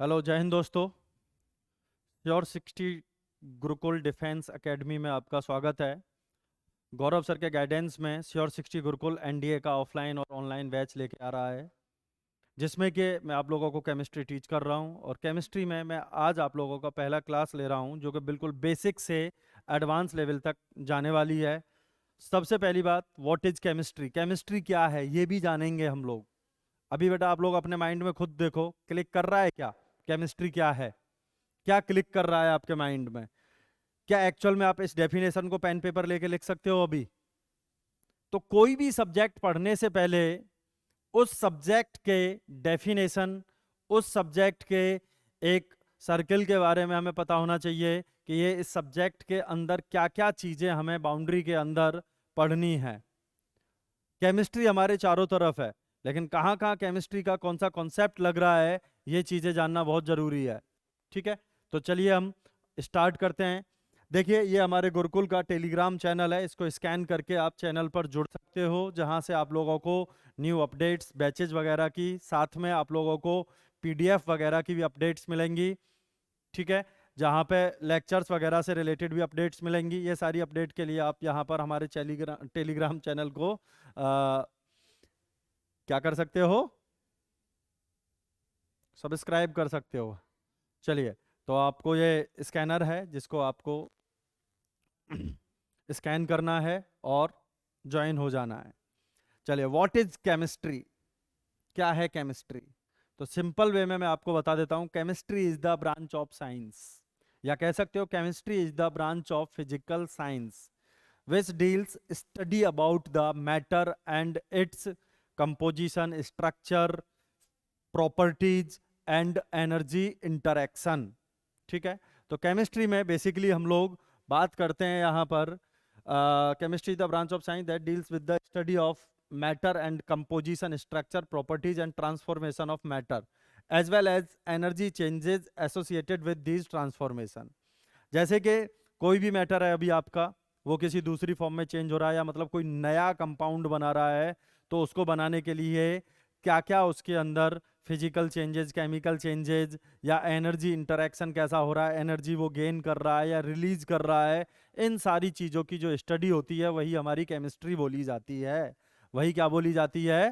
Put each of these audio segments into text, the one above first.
Hello, जय हिंद दोस्तों। Sure 60 Gurukul defence academy में आपका स्वागत है। गौरव सर के गाइडेंस में श्योर 60 गुरुकुल एनडीए का ऑफलाइन और ऑनलाइन बैच लेके आ रहा है, जिसमें कि मैं आप लोगों को केमिस्ट्री टीच कर रहा हूं। और केमिस्ट्री में मैं आज आप लोगों का पहला क्लास ले रहा हूं, जो कि बिल्कुल बेसिक से एडवांस लेवल तक जाने वाली है। सबसे पहली बात, व्हाट इज केमिस्ट्री, केमिस्ट्री क्या है ये भी जानेंगे हम लोग। अभी बेटा आप लोग अपने माइंड में खुद देखो, क्लिक कर रहा है क्या? केमिस्ट्री क्या है? क्या क्लिक कर रहा है आपके माइंड में? क्या एक्चुअल में आप इस डेफिनेशन को पेन पेपर लेके लिख सकते हो अभी? तो कोई भी सब्जेक्ट पढ़ने से पहले उस सब्जेक्ट के डेफिनेशन, उस सब्जेक्ट के एक सर्कल के बारे में हमें पता होना चाहिए कि ये इस सब्जेक्ट के अंदर क्या क्या चीजें हमें बाउंड्री के अंदर पढ़नी है। केमिस्ट्री हमारे चारों तरफ है, लेकिन कहाँ कहाँ केमिस्ट्री का कौन सा कॉन्सेप्ट लग रहा है, ये चीजें जानना बहुत जरूरी है। ठीक है, तो चलिए हम स्टार्ट करते हैं। देखिए, ये हमारे गुरुकुल का टेलीग्राम चैनल है। इसको स्कैन करके आप चैनल पर जुड़ सकते हो, जहां से आप लोगों को न्यू अपडेट्स, बैचेज वगैरह की, साथ में आप लोगों को पीडीएफ वगैरह की भी अपडेट्स मिलेंगी। ठीक है, जहाँ पे लेक्चर्स वगैरह से रिलेटेड भी अपडेट्स मिलेंगी। ये सारी अपडेट के लिए आप यहाँ पर हमारे टेलीग्राम चैनल को क्या कर सकते हो? सब्सक्राइब कर सकते हो। चलिए, तो आपको ये स्कैनर है जिसको आपको स्कैन करना है और ज्वाइन हो जाना है। चलिए, व्हाट इज केमिस्ट्री, क्या है केमिस्ट्री? तो सिंपल वे में मैं आपको बता देता हूं। Chemistry is the branch of science, या कह सकते हो chemistry is the branch of physical science which deals study about the matter and its composition, structure, properties and energy interaction। ठीक है, तो केमिस्ट्री में बेसिकली हम लोग बात करते हैं यहाँ पर, chemistry the branch of science that deals with the study of matter and composition, structure, properties and transformation of matter, as well as energy changes associated with these transformation. जैसे कि कोई भी मैटर है अभी आपका, वो किसी दूसरी फॉर्म में चेंज हो रहा है, या मतलब कोई नया कंपाउंड बना रहा है, तो उसको बनाने के लिए क्या क्या उसके अंदर फिजिकल चेंजेस, केमिकल चेंजेस, या एनर्जी इंटरेक्शन कैसा हो रहा है, एनर्जी वो गेन कर रहा है या रिलीज कर रहा है, इन सारी चीज़ों की जो स्टडी होती है वही हमारी केमिस्ट्री बोली जाती है। वही क्या बोली जाती है?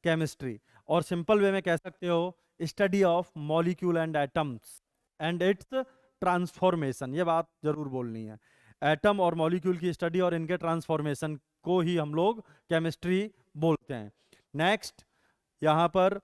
केमिस्ट्री। और सिंपल वे में कह सकते हो, study of molecule and atoms and it's transformation. ये बात जरूर बोलनी है। एटम और मॉलिक्यूल की स्टडी और इनके ट्रांसफॉर्मेशन को ही हम लोग केमिस्ट्री बोलते हैं। नेक्स्ट, यहाँ पर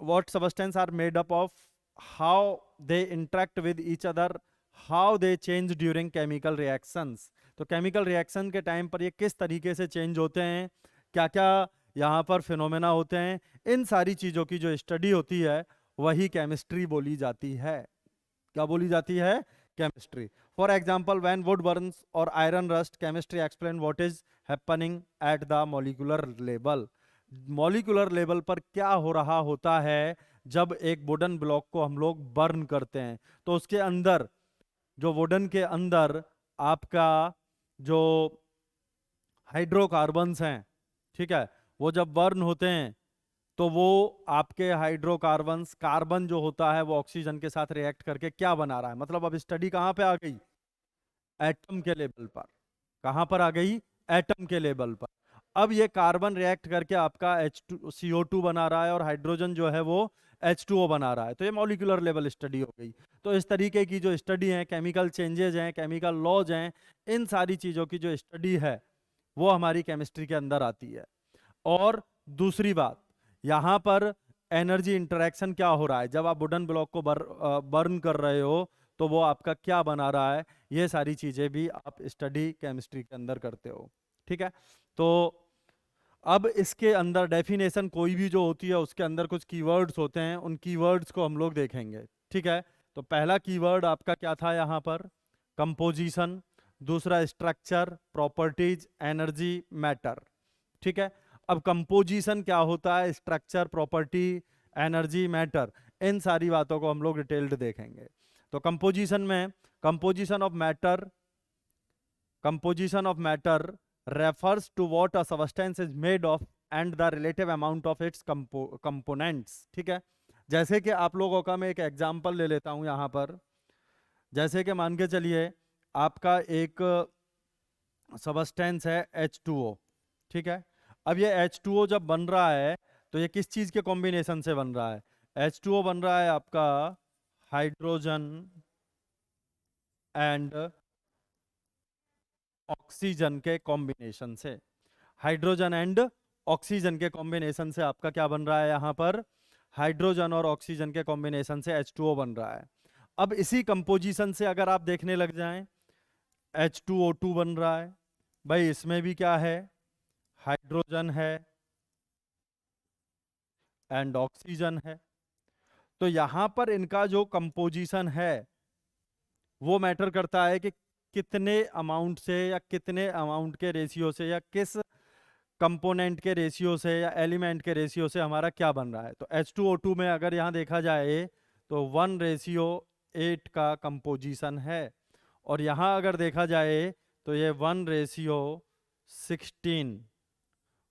what substance are made up of, how they interact with each other, how they change during chemical reactions. तो केमिकल रिएक्शन के टाइम पर ये किस तरीके से चेंज होते हैं, क्या क्या यहाँ पर फिनोमेना होते हैं, इन सारी चीज़ों की जो स्टडी होती है वही केमिस्ट्री बोली जाती है। क्या बोली जाती है? Chemistry. For example, when wood burns और iron rust, chemistry explain what is happening at the molecular level. Molecular level पर क्या हो रहा होता है जब एक वुडन ब्लॉक को हम लोग बर्न करते हैं, तो उसके अंदर, जो वुडन के अंदर आपका जो हाइड्रोकार्बन्स हैं, ठीक है, वो जब बर्न होते हैं तो वो आपके हाइड्रोकार्बन्स, कार्बन जो होता है वो ऑक्सीजन के साथ रिएक्ट करके क्या बना रहा है। मतलब अब स्टडी कहाँ पे आ गई? एटम के लेवल पर। कहाँ पर आ गई? एटम के लेवल पर। अब ये कार्बन रिएक्ट करके आपका CO2 बना रहा है, और हाइड्रोजन जो है वो H2O बना रहा है। तो ये मॉलिक्यूलर लेवल स्टडी हो गई। तो इस तरीके की जो स्टडी है, केमिकल चेंजेस हैं, केमिकल लॉज हैं, इन सारी चीज़ों की जो स्टडी है वो हमारी केमिस्ट्री के अंदर आती है। और दूसरी बात, यहाँ पर एनर्जी इंटरेक्शन क्या हो रहा है जब आप वुडन ब्लॉक को बर्न कर रहे हो, तो वो आपका क्या बना रहा है, ये सारी चीज़ें भी आप स्टडी केमिस्ट्री के अंदर करते हो। ठीक है, तो अब इसके अंदर डेफिनेशन कोई भी जो होती है उसके अंदर कुछ कीवर्ड्स होते हैं, उन कीवर्ड्स को हम लोग देखेंगे। ठीक है, तो पहला कीवर्ड आपका क्या था यहाँ पर? कंपोजिशन। दूसरा स्ट्रक्चर, प्रॉपर्टीज, एनर्जी, मैटर। ठीक है, अब कंपोजिशन क्या होता है, स्ट्रक्चर, प्रॉपर्टी, एनर्जी, मैटर, इन सारी बातों को हम लोग डिटेल्ड देखेंगे। तो कंपोजिशन में, composition of matter refers to what a substance is made of and the relative amount of its components। ठीक है, जैसे कि आप लोगों का मैं एक एग्जांपल ले लेता हूं यहां पर। जैसे कि मान के चलिए आपका एक सबस्टेंस है H2O, ठीक है। अब ये H2O जब बन रहा है तो ये किस चीज के कॉम्बिनेशन से बन रहा है? H2O बन रहा है आपका हाइड्रोजन एंड ऑक्सीजन के कॉम्बिनेशन से। हाइड्रोजन एंड ऑक्सीजन के कॉम्बिनेशन से आपका क्या बन रहा है यहाँ पर? हाइड्रोजन और ऑक्सीजन के कॉम्बिनेशन से H2O बन रहा है। अब इसी कंपोजिशन से अगर आप देखने लग जाएं, H2O2 बन रहा है भाई, इसमें भी क्या है? हाइड्रोजन है एंड ऑक्सीजन है। तो यहां पर इनका जो कंपोजिशन है वो मैटर करता है कि कितने अमाउंट से या कितने अमाउंट के रेशियो से या किस कंपोनेंट के रेशियो से या एलिमेंट के रेशियो से हमारा क्या बन रहा है। तो H2O2 में अगर यहाँ देखा जाए तो 1:8 का कंपोजिशन है, और यहाँ अगर देखा जाए तो ये 1:16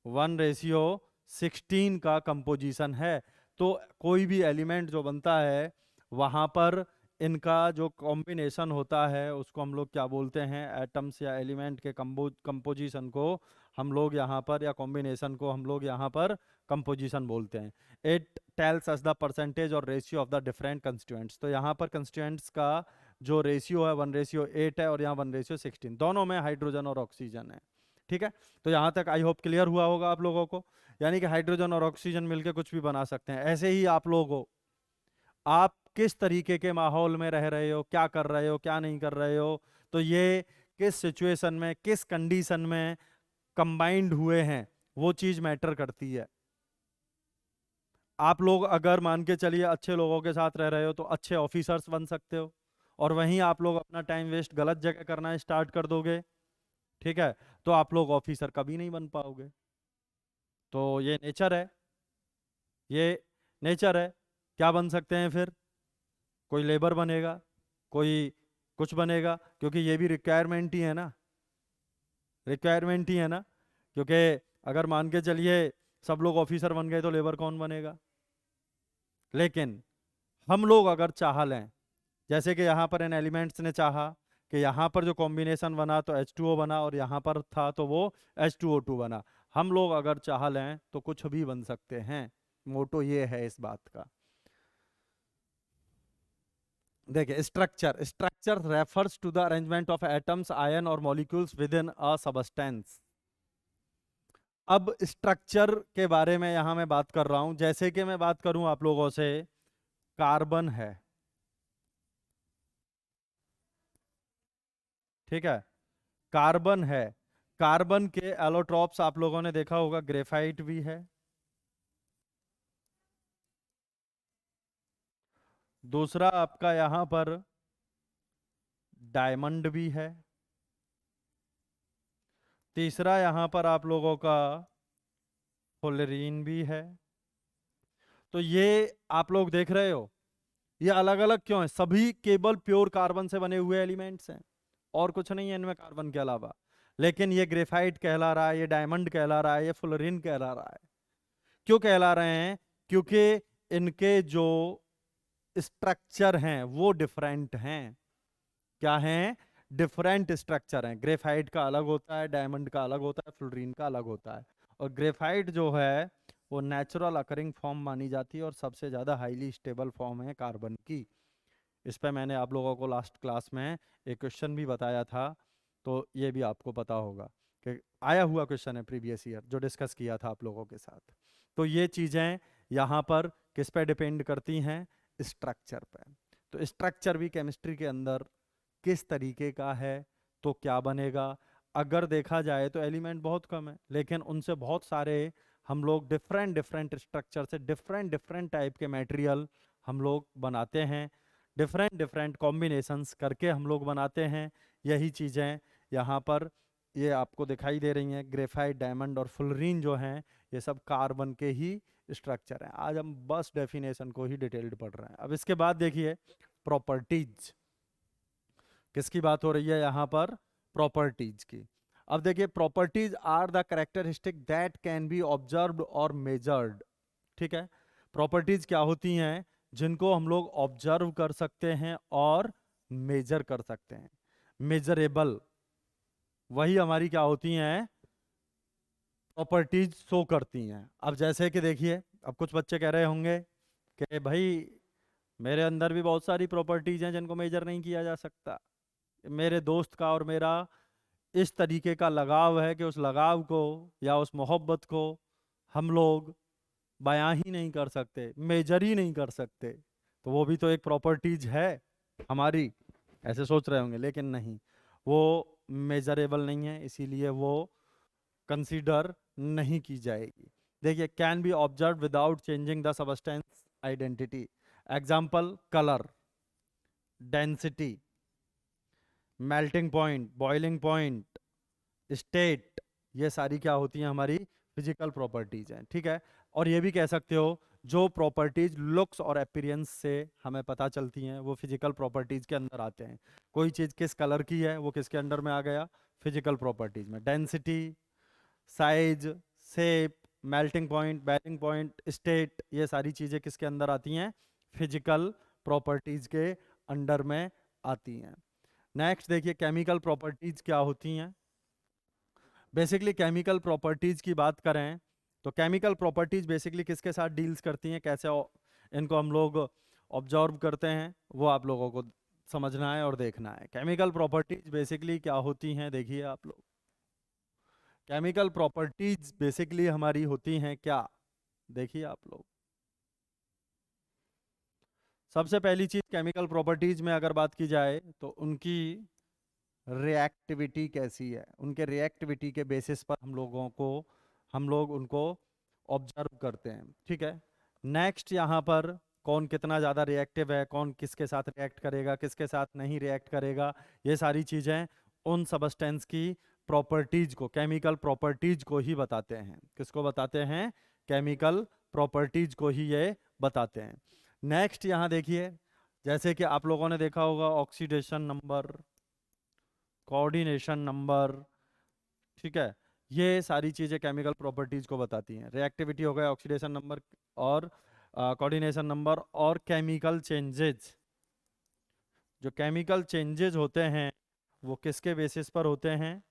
1:16 का कंपोजिशन है। तो कोई भी एलिमेंट जो बनता है वहाँ पर इनका जो कॉम्बिनेशन होता है उसको हम लोग क्या बोलते हैं? एटम्स या एलिमेंट के कंपोजिशन को हम लोग यहाँ पर, या कॉम्बिनेशन को हम लोग यहाँ पर कंपोजिशन बोलते हैं। It tells us the percentage और ratio of the different constituents. तो यहाँ पर कंस्टिट्यूएंट्स का जो रेशियो है 1:8 है, और यहाँ 1:16, दोनों में हाइड्रोजन और ऑक्सीजन है। ठीक है, तो यहाँ तक आई होप क्लियर हुआ होगा आप लोगों को। यानी कि हाइड्रोजन और ऑक्सीजन मिलकर कुछ भी बना सकते हैं। ऐसे ही आप लोगों, आप किस तरीके के माहौल में रह रहे हो, क्या कर रहे हो, क्या नहीं कर रहे हो, तो ये किस सिचुएशन में, किस कंडीशन में कंबाइंड हुए हैं, वो चीज मैटर करती है। आप लोग अगर मान के चलिए अच्छे लोगों के साथ रह रहे हो तो अच्छे ऑफिसर्स बन सकते हो, और वहीं आप लोग अपना टाइम वेस्ट गलत जगह करना स्टार्ट कर दोगे, ठीक है, तो आप लोग ऑफिसर कभी नहीं बन पाओगे। तो ये नेचर है, ये नेचर है। क्या बन सकते हैं फिर? कोई लेबर बनेगा, कोई कुछ बनेगा, क्योंकि ये भी रिक्वायरमेंट ही है ना, रिक्वायरमेंट ही है ना। क्योंकि अगर मान के चलिए सब लोग ऑफिसर बन गए तो लेबर कौन बनेगा? लेकिन हम लोग अगर चाह लें, जैसे कि यहाँ पर इन एलिमेंट्स ने चाहा कि यहाँ पर जो कॉम्बिनेशन बना तो H2O बना, और यहाँ पर था तो वो H2O2 बना। हम लोग अगर चाह लें तो कुछ भी बन सकते हैं। मोटो ये है इस बात का। देखिए, structure, structure refers to the arrangement of atoms, ion और molecules within a substance. अब स्ट्रक्चर के बारे में यहां मैं बात कर रहा हूं। जैसे कि मैं बात करूं आप लोगों से, कार्बन है, ठीक है, कार्बन है। कार्बन के एलोट्रॉप्स आप लोगों ने देखा होगा, ग्रेफाइट भी है, दूसरा आपका यहां पर डायमंड भी है, तीसरा यहां पर आप लोगों का फुलरीन भी है। तो ये आप लोग देख रहे हो, ये अलग अलग क्यों है? सभी केवल प्योर कार्बन से बने हुए एलिमेंट्स हैं, और कुछ नहीं है इनमें कार्बन के अलावा। लेकिन ये ग्रेफाइट कहला रहा है, ये डायमंड कहला रहा है, ये फुलरिन कहला रहा है। क्यों कहला रहे हैं? क्योंकि इनके जो स्ट्रक्चर हैं वो डिफरेंट हैं। क्या हैं? डिफरेंट स्ट्रक्चर हैं। ग्रेफाइट का अलग होता है, डायमंड का अलग होता है, फ्लोरीन का अलग होता है। और ग्रेफाइट जो है वो नेचुरल अकरिंग फॉर्म मानी जाती है, और सबसे ज़्यादा हाईली स्टेबल फॉर्म है कार्बन की। इस पर मैंने आप लोगों को लास्ट क्लास में एक क्वेश्चन भी बताया था, तो ये भी आपको पता होगा कि आया हुआ क्वेश्चन है प्रीवियस ईयर, जो डिस्कस किया था आप लोगों के साथ। तो ये चीज़ें यहाँ पर किस पे डिपेंड करती हैं? स्ट्रक्चर पे। तो स्ट्रक्चर भी केमिस्ट्री के अंदर किस तरीके का है तो क्या बनेगा। अगर देखा जाए तो एलिमेंट बहुत कम है, लेकिन उनसे बहुत सारे हम लोग डिफरेंट डिफरेंट स्ट्रक्चर से डिफरेंट डिफरेंट टाइप के मटेरियल हम लोग बनाते हैं, डिफरेंट डिफरेंट कॉम्बिनेशंस करके हम लोग बनाते हैं। यही चीज़ें यहाँ पर ये आपको दिखाई दे रही हैं। ग्रेफाइट, डायमंड और फुलरीन जो हैं ये सब कार्बन के ही स्ट्रक्चर हैं। आज हम बस डेफिनेशन को ही डिटेल्ड पढ़ रहे हैं। अब इसके बाद देखिए प्रॉपर्टीज, किसकी बात हो रही है यहाँ पर? प्रॉपर्टीज की। अब देखिए, properties are the characteristic that can be observed और मेजर्ड। ठीक है, प्रॉपर्टीज क्या होती हैं जिनको हम लोग ऑब्जर्व कर सकते हैं और मेजर कर सकते हैं। मेजरेबल वही हमारी क्या होती हैं, प्रॉपर्टीज शो करती हैं। अब जैसे कि देखिए, अब कुछ बच्चे कह रहे होंगे कि भाई मेरे अंदर भी बहुत सारी प्रॉपर्टीज हैं जिनको मेजर नहीं किया जा सकता। मेरे दोस्त का और मेरा इस तरीके का लगाव है कि उस लगाव को या उस मोहब्बत को हम लोग बयां ही नहीं कर सकते, मेजर ही नहीं कर सकते। तो वो भी तो एक प्रॉपर्टीज है हमारी, ऐसे सोच रहे होंगे, लेकिन नहीं, वो मेजरेबल नहीं है, इसीलिए वो कंसीडर नहीं की जाएगी। देखिए, can be observe without changing the substance identity. Example, colour, density, melting point, boiling point, state, ये सारी क्या होती हैं, हमारी फिजिकल प्रॉपर्टीज हैं। ठीक है। और ये भी कह सकते हो जो प्रॉपर्टीज लुक्स और अपीयरेंस से हमें पता चलती हैं वो फिजिकल प्रॉपर्टीज के अंदर आते हैं। कोई चीज़ किस कलर की है वो किसके अंडर में आ गया, फिजिकल प्रॉपर्टीज में। Density, size, shape, melting point, boiling point, state, ये सारी चीज़ें किसके अंदर आती हैं, फिजिकल प्रॉपर्टीज के अंडर में आती हैं। नेक्स्ट देखिए, केमिकल प्रॉपर्टीज क्या होती हैं। बेसिकली केमिकल प्रॉपर्टीज की बात करें तो केमिकल प्रॉपर्टीज बेसिकली किसके साथ डील्स करती हैं, कैसे इनको हम लोग ऑब्जर्व करते हैं, वो आप लोगों को समझना है और देखना है। केमिकल प्रॉपर्टीज बेसिकली क्या होती हैं, देखिए आप लोग, केमिकल प्रॉपर्टीज बेसिकली हमारी होती हैं क्या, देखिए आप लोग। सबसे पहली चीज केमिकल प्रॉपर्टीज में अगर बात की जाए तो उनकी रिएक्टिविटी कैसी है, उनके रिएक्टिविटी के बेसिस पर हम लोग उनको ऑब्जर्व करते हैं। ठीक है। नेक्स्ट, यहाँ पर कौन कितना ज़्यादा रिएक्टिव है, कौन किसके साथ रिएक्ट करेगा, किसके साथ नहीं रिएक्ट करेगा, ये सारी चीज़ें उन सबस्टेंस की प्रॉपर्टीज को, केमिकल प्रॉपर्टीज को ही बताते हैं। किसको बताते हैं, केमिकल प्रॉपर्टीज को ही ये बताते हैं। नेक्स्ट यहाँ देखिए, जैसे कि आप लोगों ने देखा होगा ऑक्सीडेशन नंबर, कोऑर्डिनेशन नंबर, ठीक है, ये सारी चीज़ें केमिकल प्रॉपर्टीज को बताती हैं। रिएक्टिविटी हो गया, ऑक्सीडेशन नंबर और कोऑर्डिनेशन नंबर, और केमिकल चेंजेस। जो केमिकल चेंजेस होते हैं वो किसके बेसिस पर होते हैं,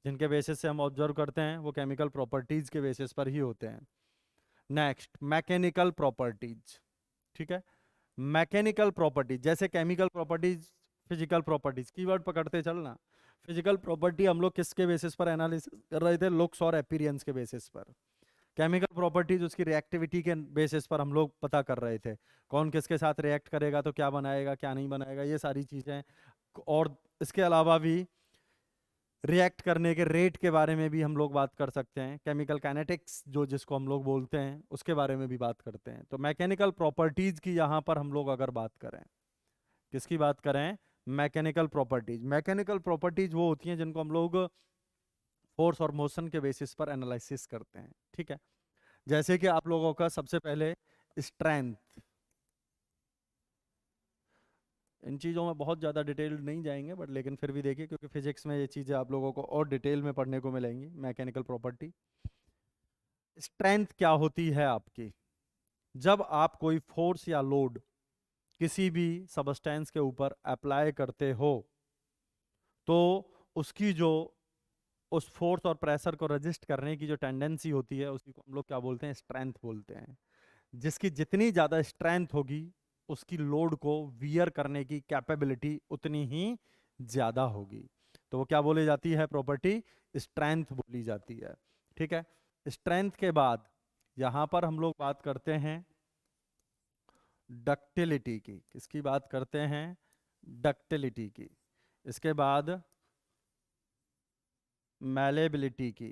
जिनके बेसिस से हम ऑब्जर्व करते हैं वो केमिकल प्रॉपर्टीज के बेसिस पर ही होते हैं। Next, mechanical properties. ठीक है। मैकेनिकल प्रॉपर्टीज जैसे chemical properties, physical properties, keyword पकड़ते चलना। फिजिकल प्रॉपर्टी हम लोग किसके बेसिस पर एनालिसिस कर रहे थे, लुक्स और अपीयरेंस के बेसिस पर। केमिकल प्रॉपर्टीज उसकी रिएक्टिविटी के बेसिस पर हम लोग पता कर रहे थे, कौन किसके साथ रिएक्ट करेगा तो क्या बनाएगा क्या नहीं बनाएगा, ये सारी चीज़ें। और इसके अलावा भी रिएक्ट करने के रेट के बारे में भी हम लोग बात कर सकते हैं। केमिकल काइनेटिक्स जो जिसको हम लोग बोलते हैं उसके बारे में भी बात करते हैं। तो मैकेनिकल प्रॉपर्टीज की यहाँ पर हम लोग अगर बात करें, किसकी बात करें, मैकेनिकल प्रॉपर्टीज। मैकेनिकल प्रॉपर्टीज वो होती हैं जिनको हम लोग फोर्स और मोशन के बेसिस पर एनालिसिस करते हैं। ठीक है। जैसे कि आप लोगों का सबसे पहले स्ट्रेंथ, इन चीज़ों में बहुत ज़्यादा डिटेल नहीं जाएंगे बट लेकिन फिर भी देखिए, क्योंकि फिजिक्स में ये चीज़ें आप लोगों को और डिटेल में पढ़ने को मिलेंगी। मैकेनिकल प्रॉपर्टी, स्ट्रेंथ क्या होती है आपकी, जब आप कोई फोर्स या लोड किसी भी सबस्टेंस के ऊपर अप्लाई करते हो तो उसकी जो उस फोर्स और प्रेशर को रजिस्ट करने की जो टेंडेंसी होती है उसी को हम लोग क्या बोलते हैं, स्ट्रेंथ बोलते हैं। जिसकी जितनी ज़्यादा स्ट्रेंथ होगी उसकी लोड को वियर करने की कैपेबिलिटी उतनी ही ज़्यादा होगी। तो वो क्या बोली जाती है, प्रॉपर्टी स्ट्रेंथ बोली जाती है। ठीक है। स्ट्रेंथ के बाद यहाँ पर हम लोग बात करते हैं डक्टिलिटी की। किसकी बात करते हैं, डक्टिलिटी की। इसके बाद मैलेबिलिटी की।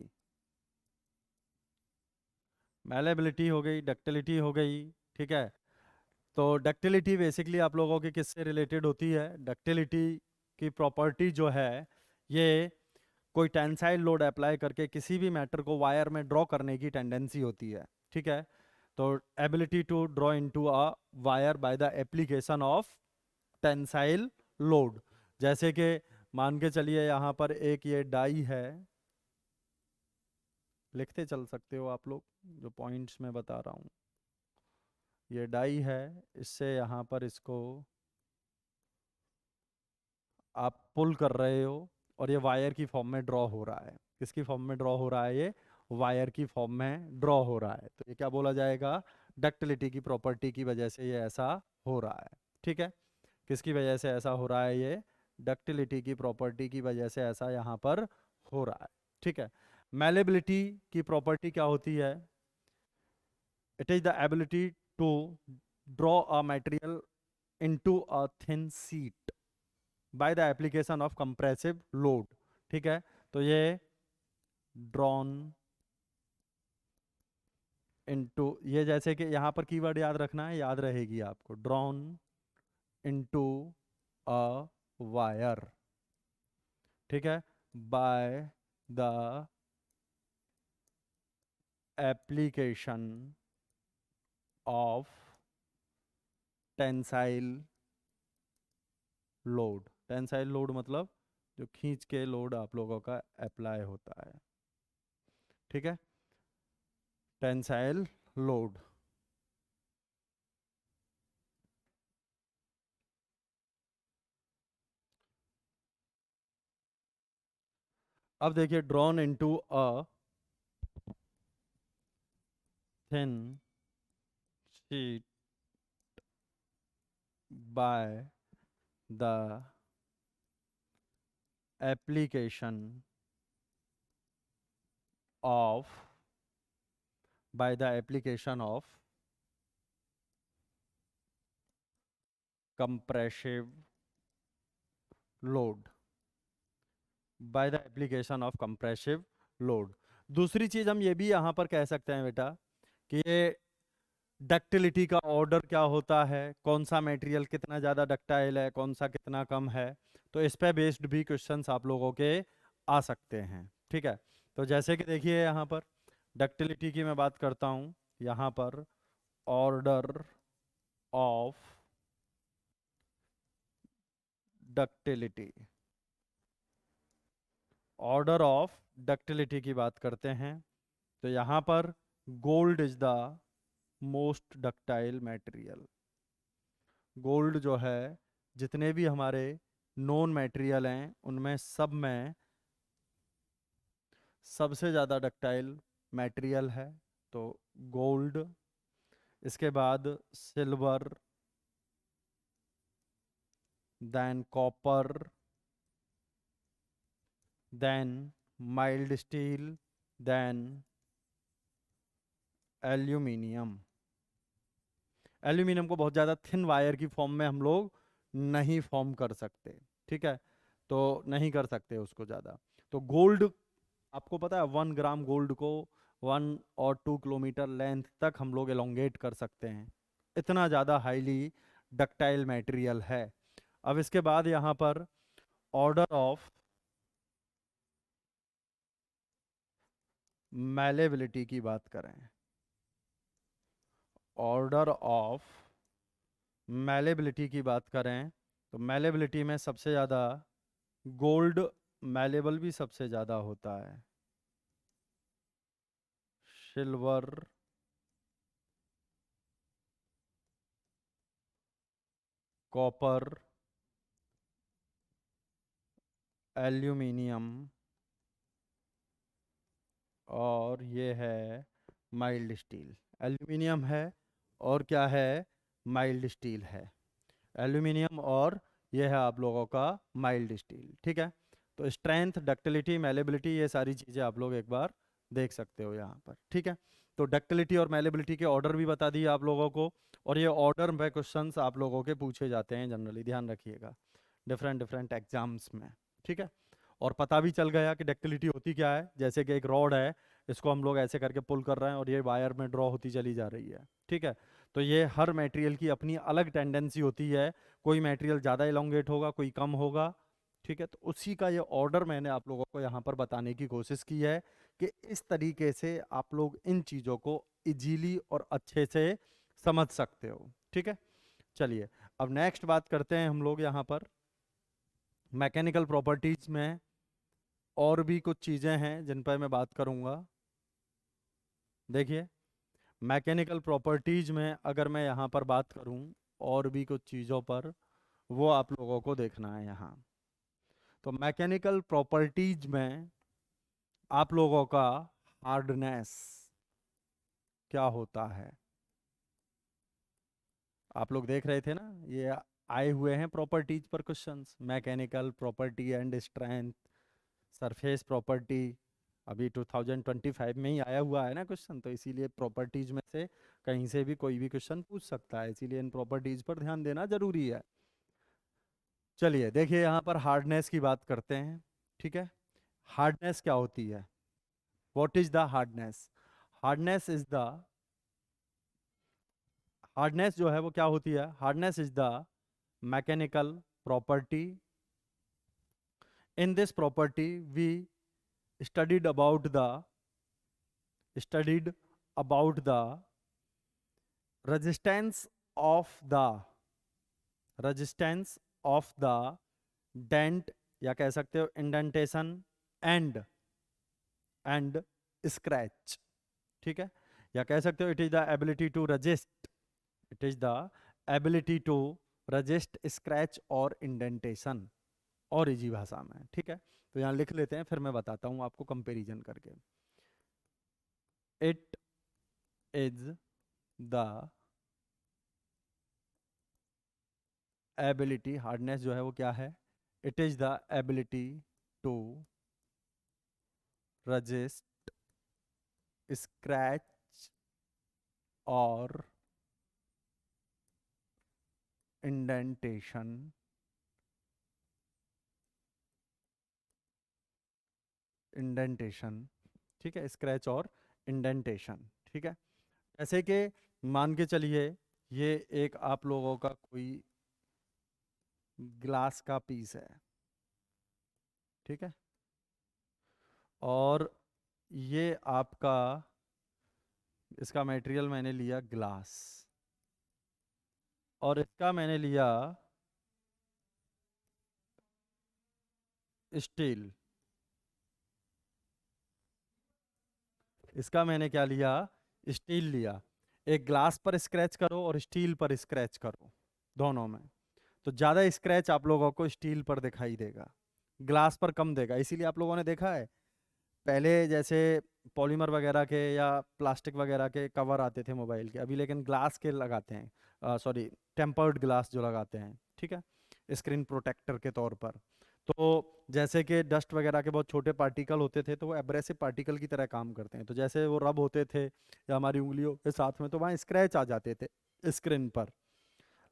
मैलेबिलिटी हो गई, डक्टिलिटी हो गई। ठीक है। तो डक्टिलिटी बेसिकली आप लोगों की किससे रिलेटेड होती है, डक्टिलिटी की प्रॉपर्टी जो है ये कोई टेंसाइल लोड अप्लाई करके किसी भी मैटर को वायर में ड्रॉ करने की टेंडेंसी होती है। ठीक है। तो ability to draw into a wire by the application of tensile load. जैसे कि मान के चलिए यहाँ पर एक ये डाई है, लिखते चल सकते हो आप लोग जो पॉइंट्स मैं बता रहा हूँ। ये डाई है, इससे यहाँ पर इसको आप पुल कर रहे हो और ये वायर की फॉर्म में ड्रॉ हो रहा है। किसकी फॉर्म में ड्रॉ हो रहा है? ये वायर की फॉर्म में ड्रॉ हो रहा है। तो ये क्या बोला जाएगा? डक्टिलिटी की प्रॉपर्टी की वजह से ये ऐसा हो रहा है। ठीक है, किसकी वजह से ऐसा हो रहा है? ये डक्टिलिटी की प्रॉपर्टी की वजह से ऐसा यहाँ पर हो रहा है। ठीक है, मैलेबिलिटी की प्रॉपर्टी क्या होती है? It is the ability to draw a material into a thin sheet by the application of compressive load. ठीक है, तो ये ड्रॉन इनटू, ये जैसे कि यहाँ पर कीवर्ड याद रखना है, याद रहेगी आपको, ड्रॉन इनटू अ वायर। ठीक है, bye the application of tensile load. Tensile load मतलब जो खींच के लोड आप लोगों का अप्लाई होता है। ठीक है, टेंसाइल लोड। अब देखिए, drawn into a thin sheet by the application of by the application of compressive load by the application of compressive load। दूसरी चीज हम ये भी यहाँ पर कह सकते हैं बेटा कि ये डक्टिलिटी का ऑर्डर क्या होता है, कौन सा मटेरियल कितना ज़्यादा डक्टाइल है, कौन सा कितना कम है। तो इस पे बेस्ड भी क्वेश्चंस आप लोगों के आ सकते हैं। ठीक है, तो जैसे कि देखिए यहाँ पर डक्टिलिटी की मैं बात करता हूँ, यहाँ पर order of ductility, order of ductility की बात करते हैं, तो यहाँ पर gold is the most ductile material. Gold जो है, जितने भी हमारे नॉन मटेरियल हैं उनमें सब में सबसे ज़्यादा डक्टाइल मटेरियल है, तो गोल्ड। इसके बाद silver, then copper, then mild steel, then aluminium. Aluminium को बहुत ज़्यादा थिन वायर की फॉर्म में हम लोग नहीं फॉर्म कर सकते। ठीक है, तो नहीं कर सकते उसको ज़्यादा। तो गोल्ड, आपको पता है 1 ग्राम गोल्ड को 1 और 2 किलोमीटर लेंथ तक हम लोग एलोंगेट कर सकते हैं, इतना ज़्यादा हाईली डक्टाइल मटेरियल है। अब इसके बाद यहाँ पर ऑर्डर ऑफ मैलेबिलिटी की बात करें, ऑर्डर ऑफ मैलेबिलिटी की बात करें, तो मैलेबिलिटी में सबसे ज़्यादा गोल्ड मैलेबल भी सबसे ज़्यादा होता है, सिल्वर, कॉपर, एल्यूमिनियम, और ये है माइल्ड स्टील। एल्यूमिनियम है और क्या है? माइल्ड स्टील है। एल्यूमिनियम और ये है आप लोगों का माइल्ड स्टील। ठीक है, तो स्ट्रेंथ, डक्टिलिटी, मैलेबिलिटी, ये सारी चीज़ें आप लोग एक बार देख सकते हो यहाँ पर। ठीक है, तो डक्टिलिटी और मैलेबिलिटी के ऑर्डर भी बता दिए आप लोगों को, और ये ऑर्डर में क्वेश्चंस आप लोगों के पूछे जाते हैं जनरली, ध्यान रखिएगा, डिफरेंट डिफरेंट एग्जाम्स में। ठीक है, और पता भी चल गया कि डक्टिलिटी होती क्या है। जैसे कि एक रॉड है, इसको हम लोग ऐसे करके पुल कर रहे हैं और ये वायर में ड्रॉ होती चली जा रही है। ठीक है, तो ये हर मटेरियल की अपनी अलग टेंडेंसी होती है, कोई मटेरियल ज़्यादा इलोंगेट होगा, कोई कम होगा। ठीक है, तो उसी का ये ऑर्डर मैंने आप लोगों को यहाँ पर बताने की कोशिश की है कि इस तरीके से आप लोग इन चीज़ों को इजीली और अच्छे से समझ सकते हो। ठीक है, चलिए अब नेक्स्ट बात करते हैं हम लोग यहाँ पर मैकेनिकल प्रॉपर्टीज में। और भी कुछ चीज़ें हैं जिन पर मैं बात करूँगा। देखिए, मैकेनिकल प्रॉपर्टीज में अगर मैं यहाँ पर बात करूँ और भी कुछ चीज़ों पर, वो आप लोगों को देखना है यहाँ। तो मैकेनिकल प्रॉपर्टीज में आप लोगों का हार्डनेस क्या होता है, आप लोग देख रहे थे ना, ये आए हुए हैं प्रॉपर्टीज पर questions, mechanical property and strength, surface property. अभी 2025 में ही आया हुआ है ना क्वेश्चन, तो इसीलिए प्रॉपर्टीज में से कहीं से भी कोई भी क्वेश्चन पूछ सकता है, इसीलिए इन प्रॉपर्टीज पर ध्यान देना जरूरी है। चलिए देखिए यहाँ पर हार्डनेस की बात करते हैं। ठीक है, हार्डनेस क्या होती है, what is the hardness? Hardness is the, hardness जो है वो क्या होती है, hardness is the mechanical property. In this property we studied about the studied about the resistance of the resistance of the dent, या कह सकते हो इंडेंटेशन एंड स्क्रैच। ठीक है, या कह सकते हो it is the ability to resist, it is the ability to resist scratch और इंडेंटेशन, और इजी भाषा में। ठीक है, तो यहाँ लिख लेते हैं, फिर मैं बताता हूँ आपको कंपैरिजन करके। It is the ability, hardness जो है वो क्या है, it is the ability to resist scratch और इंडेंटेशन, इंडेंटेशन। ठीक है, स्क्रैच और इंडेंटेशन। ठीक है, ऐसे कि मान के चलिए ये एक आप लोगों का कोई ग्लास का पीस है। ठीक है, और ये आपका, इसका मटेरियल मैंने लिया ग्लास, और इसका मैंने लिया स्टील, इसका मैंने क्या लिया, स्टील लिया। एक ग्लास पर स्क्रैच करो और स्टील पर स्क्रैच करो, दोनों में तो ज़्यादा स्क्रैच आप लोगों को स्टील पर दिखाई देगा, ग्लास पर कम देगा। इसीलिए आप लोगों ने देखा है पहले जैसे पॉलीमर वगैरह के या प्लास्टिक वगैरह के कवर आते थे मोबाइल के, अभी लेकिन ग्लास के लगाते हैं, सॉरी टेम्पर्ड ग्लास जो लगाते हैं। ठीक है, स्क्रीन प्रोटेक्टर के तौर पर। तो जैसे कि डस्ट वगैरह के बहुत छोटे पार्टिकल होते थे, तो वो एब्रेसिव पार्टिकल की तरह काम करते हैं, तो जैसे वो रब होते थे या हमारी उंगलियों के साथ में, तो वहाँ स्क्रैच आ जाते थे स्क्रीन पर।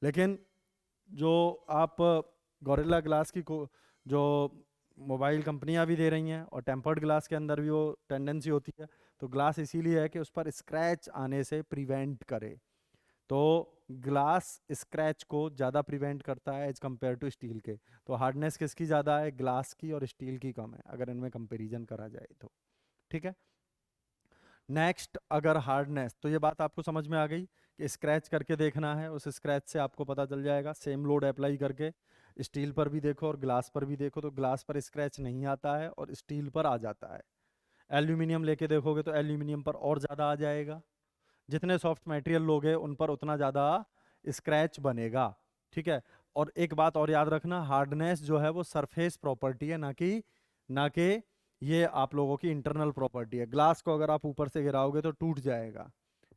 लेकिन जो आप गोरिल्ला ग्लास की को जो मोबाइल कंपनियां भी दे रही हैं, और टेम्पर्ड ग्लास के अंदर भी वो टेंडेंसी होती है, तो ग्लास इसीलिए है कि उस पर स्क्रैच आने से प्रिवेंट करे। तो ग्लास स्क्रैच को ज़्यादा प्रिवेंट करता है एज कम्पेयर टू स्टील के। तो हार्डनेस किसकी ज़्यादा है, ग्लास की, और स्टील की कम है अगर इनमें कंपैरिजन करा जाए तो। ठीक है, नेक्स्ट अगर हार्डनेस, तो ये बात आपको समझ में आ गई कि स्क्रैच करके देखना है, उस स्क्रैच से आपको पता चल जाएगा। सेम लोड अप्लाई करके स्टील पर भी देखो और ग्लास पर भी देखो, तो ग्लास पर स्क्रैच नहीं आता है और स्टील पर आ जाता है। एल्यूमिनियम लेके देखोगे तो एल्यूमिनियम पर और ज़्यादा आ जाएगा, जितने सॉफ्ट मटेरियल लोगे उन पर उतना ज़्यादा स्क्रैच बनेगा। ठीक है, और एक बात और याद रखना, हार्डनेस जो है वो सरफेस प्रॉपर्टी है, ना कि ये आप लोगों की इंटरनल प्रॉपर्टी है। ग्लास को अगर आप ऊपर से गिराओगे तो टूट जाएगा,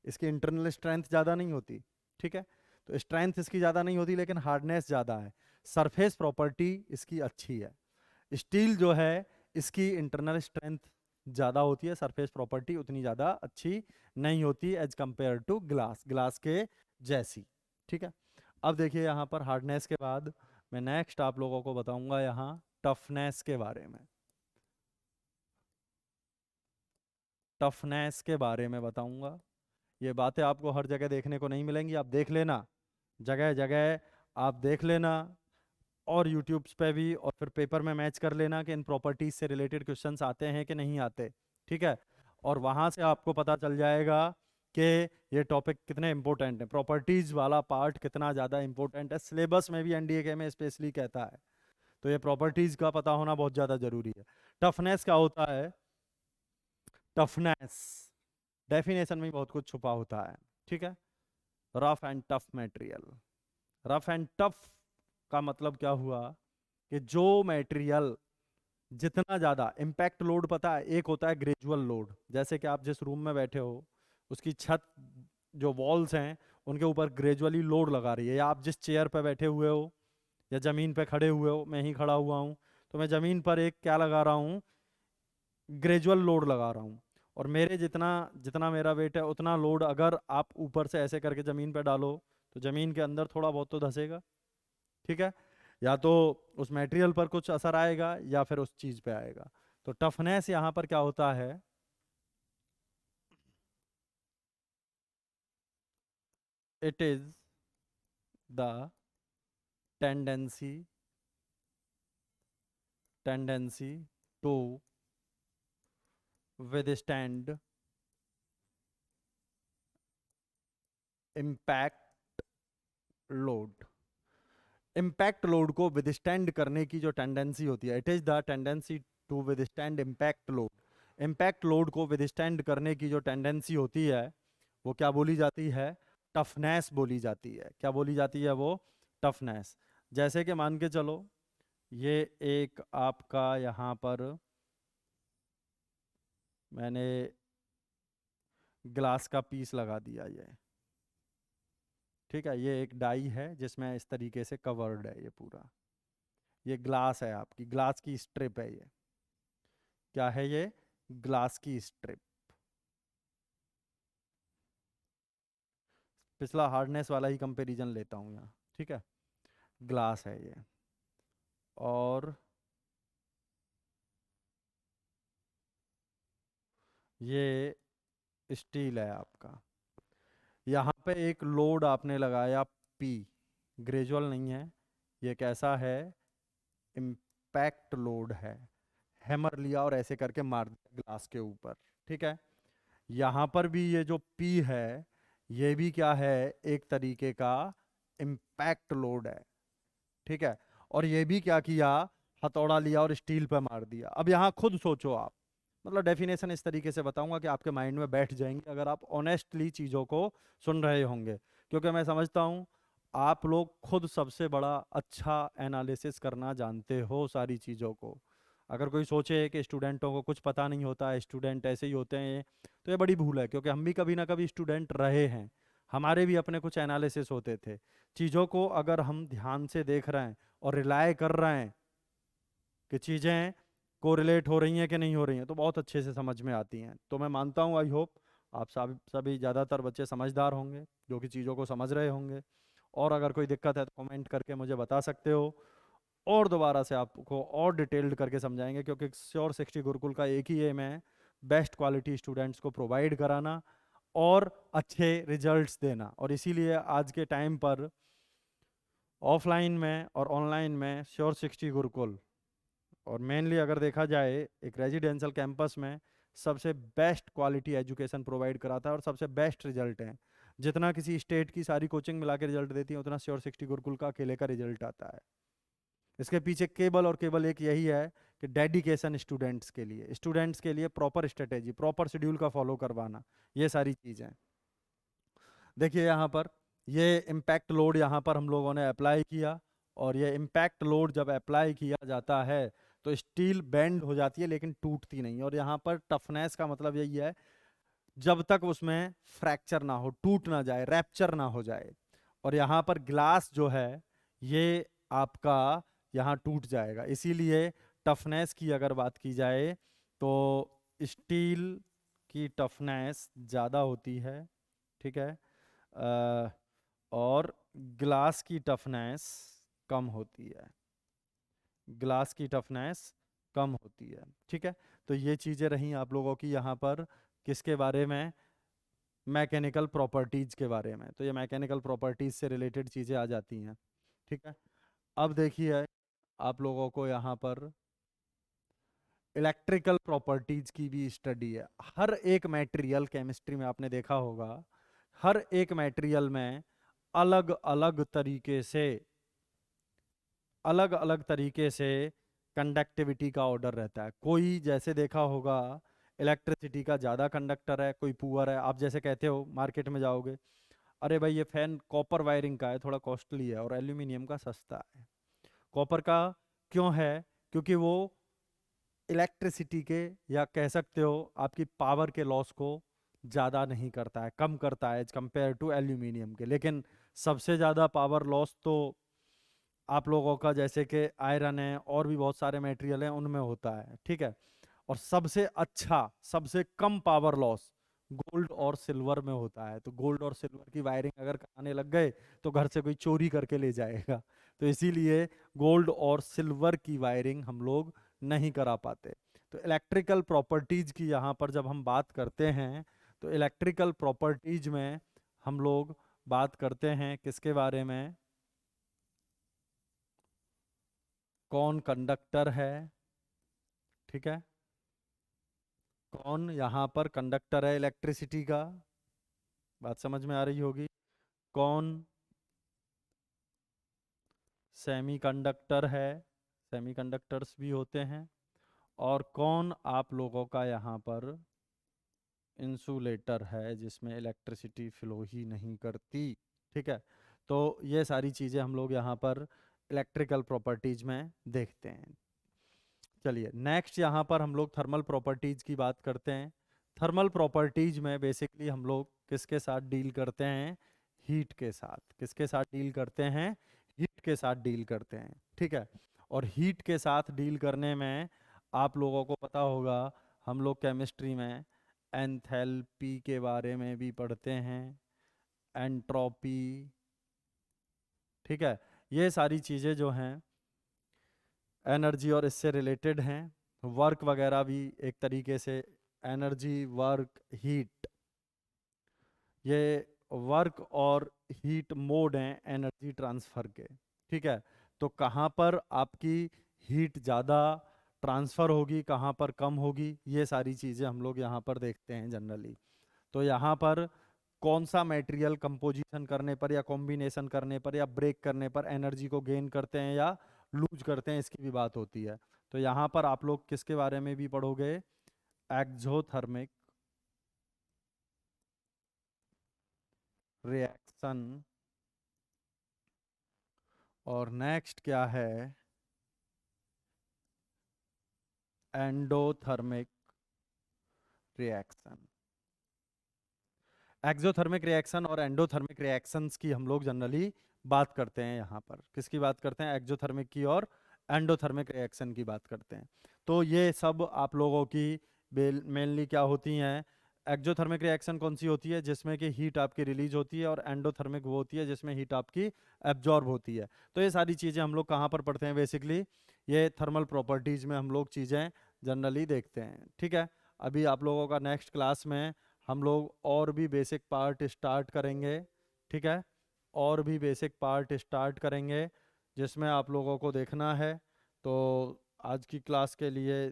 इसकी इंटरनल स्ट्रेंथ ज़्यादा नहीं होती। ठीक है, तो स्ट्रेंथ इसकी ज़्यादा नहीं होती लेकिन हार्डनेस ज़्यादा है, सरफेस प्रॉपर्टी इसकी अच्छी है। स्टील जो है इसकी इंटरनल स्ट्रेंथ ज़्यादा होती है, सरफेस प्रॉपर्टी उतनी ज़्यादा अच्छी नहीं होती as compare to glass, glass के जैसी। ठीक है, अब देखिए यहाँ पर हार्डनेस के बाद मैं नेक्स्ट आप लोगों को बताऊंगा यहाँ टफनेस के बारे में। टफनेस के बारे में बताऊंगा, ये बातें आपको हर जगह देखने को नहीं मिलेंगी, आप देख लेना, जगह जगह आप देख लेना, और यूट्यूब पे भी, और फिर पेपर में मैच कर लेना कि इन प्रॉपर्टीज से रिलेटेड क्वेश्चंस आते हैं कि नहीं आते। ठीक है, और वहां से आपको पता चल जाएगा कि ये टॉपिक कितने इंपॉर्टेंट है, प्रॉपर्टीज वाला पार्ट कितना ज़्यादा इंपॉर्टेंट है, सिलेबस में भी एनडीए में स्पेशली कहता है। तो ये प्रॉपर्टीज का पता होना बहुत ज़्यादा जरूरी है। टफनेस क्या होता है, टफनेस डेफिनेशन में ही बहुत कुछ छुपा होता है, ठीक है। Rough and tough material, rough and tough का मतलब क्या हुआ कि जो मटेरियल जितना ज़्यादा इम्पैक्ट लोड, पता है एक होता है ग्रेजुअल लोड, जैसे कि आप जिस रूम में बैठे हो उसकी छत, जो वॉल्स हैं उनके ऊपर ग्रेजुअली लोड लगा रही है, या आप जिस चेयर पर बैठे हुए हो या ज़मीन पे खड़े हुए हो, मैं ही खड़ा हुआ हूँ तो मैं ज़मीन पर एक क्या लगा रहा हूँ, ग्रेजुअल लोड लगा रहा हूँ। और मेरे जितना जितना मेरा वेट है उतना लोड अगर आप ऊपर से ऐसे करके ज़मीन पे डालो तो ज़मीन के अंदर थोड़ा बहुत तो धंसेगा, ठीक है। या तो उस मटेरियल पर कुछ असर आएगा या फिर उस चीज़ पे आएगा। तो टफनेस यहाँ पर क्या होता है, it is the tendency to withstand impact load. Impact load को विदस्टैंड करने की जो टेंडेंसी होती है, it is the tendency to withstand impact load. Impact load को विदस्टैंड करने की जो टेंडेंसी होती है वो क्या बोली जाती है, टफनेस बोली जाती है। क्या बोली जाती है वो, टफनेस। जैसे कि मान के चलो ये एक आपका यहाँ पर मैंने ग्लास का पीस लगा दिया, ये ठीक है, ये एक डाई है जिसमें इस तरीके से कवर्ड है ये पूरा, ये ग्लास है, आपकी ग्लास की स्ट्रिप है ये, क्या है ये, ग्लास की स्ट्रिप। पिछला हार्डनेस वाला ही कंपैरिजन लेता हूँ यहाँ, ठीक है। ग्लास है ये और ये स्टील है आपका। यहाँ पे एक लोड आपने लगाया पी, ग्रेजुअल नहीं है, ये कैसा है, इम्पैक्ट लोड है। हैमर लिया और ऐसे करके मार दिया ग्लास के ऊपर, ठीक है। यहाँ पर भी ये जो पी है ये भी क्या है, एक तरीके का इम्पैक्ट लोड है, ठीक है। और ये भी क्या किया, हथौड़ा लिया और स्टील पे मार दिया। अब यहाँ खुद सोचो आप, मतलब डेफिनेशन इस तरीके से बताऊंगा कि आपके माइंड में बैठ जाएंगे अगर आप ऑनेस्टली चीज़ों को सुन रहे होंगे, क्योंकि मैं समझता हूँ आप लोग खुद सबसे बड़ा अच्छा एनालिसिस करना जानते हो सारी चीज़ों को। अगर कोई सोचे कि स्टूडेंटों को कुछ पता नहीं होता, स्टूडेंट ऐसे ही होते हैं, तो ये बड़ी भूल है, क्योंकि हम भी कभी ना कभी स्टूडेंट रहे हैं, हमारे भी अपने कुछ एनालिसिस होते थे। चीज़ों को अगर हम ध्यान से देख रहे हैं और रिलाय कर रहे हैं कि चीज़ें कोरिलेट हो रही हैं कि नहीं हो रही हैं, तो बहुत अच्छे से समझ में आती हैं। तो मैं मानता हूँ, आई होप आप सभी ज़्यादातर बच्चे समझदार होंगे जो कि चीज़ों को समझ रहे होंगे। और अगर कोई दिक्कत है तो कमेंट करके मुझे बता सकते हो, और दोबारा से आपको और डिटेल्ड करके समझाएंगे, क्योंकि श्योर 60 गुरुकुल का एक ही एम है, बेस्ट क्वालिटी स्टूडेंट्स को प्रोवाइड कराना और अच्छे रिजल्ट्स देना। और इसीलिए आज के टाइम पर ऑफलाइन में और ऑनलाइन में श्योर 60 गुरुकुल, और मेनली अगर देखा जाए एक रेजिडेंशियल कैंपस में, सबसे बेस्ट क्वालिटी एजुकेशन प्रोवाइड कराता है और सबसे बेस्ट रिजल्ट है। जितना किसी स्टेट की सारी कोचिंग मिला के रिजल्ट देती है उतना श्योर 60 गुरुकुल का अकेले का रिजल्ट आता है। इसके पीछे केवल और केवल एक यही है कि डेडिकेशन स्टूडेंट्स के लिए प्रॉपर स्ट्रेटेजी, प्रॉपर शेड्यूल का फॉलो करवाना, ये सारी चीज़ें। देखिए यहाँ पर ये इम्पैक्ट लोड यहाँ पर हम लोगों ने अप्लाई किया, और ये इम्पैक्ट लोड जब अप्लाई किया जाता है तो स्टील बेंड हो जाती है लेकिन टूटती नहीं। और यहाँ पर टफनेस का मतलब यही है, जब तक उसमें फ्रैक्चर ना हो, टूट ना जाए, रैप्चर ना हो जाए। और यहाँ पर ग्लास जो है ये आपका यहाँ टूट जाएगा, इसीलिए टफनेस की अगर बात की जाए तो स्टील की टफनेस ज़्यादा होती है, ठीक है। अ, और ग्लास की टफनेस कम होती है, ग्लास की टफनेस कम होती है, ठीक है। तो ये चीज़ें रहीं आप लोगों की यहाँ पर, किसके बारे में, मैकेनिकल प्रॉपर्टीज के बारे में। तो ये मैकेनिकल प्रॉपर्टीज से रिलेटेड चीज़ें आ जाती हैं, ठीक है। अब देखिए आप लोगों को यहाँ पर इलेक्ट्रिकल प्रॉपर्टीज की भी स्टडी है। हर एक मटेरियल केमिस्ट्री में आपने देखा होगा, हर एक मटेरियल में अलग अलग तरीके से, अलग अलग तरीके से कंडक्टिविटी का ऑर्डर रहता है। कोई जैसे देखा होगा इलेक्ट्रिसिटी का ज़्यादा कंडक्टर है, कोई पुअर है। आप जैसे कहते हो मार्केट में जाओगे, अरे भाई ये फैन कॉपर वायरिंग का है, थोड़ा कॉस्टली है, और एल्यूमिनियम का सस्ता है। कॉपर का क्यों है? क्योंकि वो इलेक्ट्रिसिटी के, या कह सकते हो आपकी पावर के लॉस को ज़्यादा नहीं करता है, कम करता है एज कंपेयर टू एल्यूमिनियम के। लेकिन सबसे ज़्यादा पावर लॉस तो आप लोगों का जैसे कि आयरन है और भी बहुत सारे मटेरियल हैं उनमें होता है, ठीक है। और सबसे अच्छा, सबसे कम पावर लॉस गोल्ड और सिल्वर में होता है। तो गोल्ड और सिल्वर की वायरिंग अगर कराने लग गए तो घर से कोई चोरी करके ले जाएगा। तो इसीलिए गोल्ड और सिल्वर की वायरिंग हम लोग नहीं करा पाते। तो इलेक्ट्रिकल प्रॉपर्टीज की यहाँ पर जब हम बात करते हैं, तो इलेक्ट्रिकल प्रॉपर्टीज में हम लोग बात करते हैं किसके बारे में? कौन कंडक्टर है, ठीक है। कौन यहाँ पर कंडक्टर है इलेक्ट्रिसिटी का? बात समझ में आ रही होगी। कौन सेमीकंडक्टर है, सेमीकंडक्टर्स भी होते हैं। और कौन आप लोगों का यहाँ पर इंसुलेटर है, जिसमें इलेक्ट्रिसिटी फ्लो ही नहीं करती, ठीक है। तो ये सारी चीज़ें हम लोग यहाँ पर इलेक्ट्रिकल प्रॉपर्टीज में देखते हैं। चलिए नेक्स्ट यहाँ पर हम लोग थर्मल प्रॉपर्टीज की बात करते हैं। थर्मल प्रॉपर्टीज में बेसिकली हम लोग किसके साथ डील करते हैं? हीट के साथ। किसके साथ डील करते हैं? हीट के साथ डील करते हैं, ठीक है। और हीट के साथ डील करने में आप लोगों को पता होगा, हम लोग केमिस्ट्री में एंथैल्पी के बारे में भी पढ़ते हैं, एंट्रोपी, ठीक है। ये सारी चीज़ें जो हैं एनर्जी और इससे रिलेटेड हैं। वर्क वगैरह भी एक तरीके से एनर्जी, वर्क, हीट, ये वर्क और हीट मोड हैं एनर्जी ट्रांसफ़र के, ठीक है। तो कहाँ पर आपकी हीट ज़्यादा ट्रांसफ़र होगी, कहाँ पर कम होगी, ये सारी चीज़ें हम लोग यहाँ पर देखते हैं जनरली। तो यहाँ पर कौन सा मटेरियल कंपोजिशन करने पर या कॉम्बिनेशन करने पर या ब्रेक करने पर एनर्जी को गेन करते हैं या लूज करते हैं, इसकी भी बात होती है। तो यहाँ पर आप लोग किसके बारे में भी पढ़ोगे? Exothermic reaction. और नेक्स्ट क्या है? Endothermic reaction. एक्सोथर्मिक रिएक्शन और एंडोथर्मिक रिएक्शंस की हम लोग जनरली बात करते हैं। यहाँ पर किसकी बात करते हैं? एक्सोथर्मिक की और एंडोथर्मिक रिएक्शन की बात करते हैं। तो ये सब आप लोगों की मेनली क्या होती हैं? एक्सोथर्मिक रिएक्शन कौन सी होती है? जिसमें कि हीट आपकी रिलीज होती है, और एंडोथर्मिक वो होती है जिसमें हीट आपकी एब्जॉर्ब होती है। तो ये सारी चीज़ें हम लोग कहाँ पर पढ़ते हैं? बेसिकली ये थर्मल प्रॉपर्टीज़ में हम लोग चीज़ें जनरली देखते हैं, ठीक है। अभी आप लोगों का नेक्स्ट क्लास में हम लोग और भी बेसिक पार्ट स्टार्ट करेंगे, ठीक है। और भी बेसिक पार्ट स्टार्ट करेंगे जिसमें आप लोगों को देखना है। तो आज की क्लास के लिए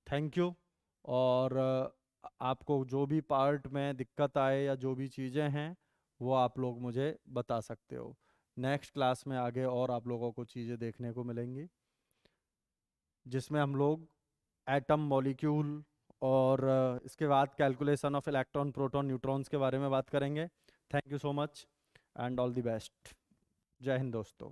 थैंक यू। और आपको जो भी पार्ट में दिक्कत आए या जो भी चीज़ें हैं वो आप लोग मुझे बता सकते हो। नेक्स्ट क्लास में आगे और आप लोगों को चीज़ें देखने को मिलेंगी, जिसमें हम लोग एटम, मॉलिक्यूल और इसके बाद calculation of electron, proton, neutrons के बारे में बात करेंगे। Thank you so much and all the best. जय हिंद दोस्तों।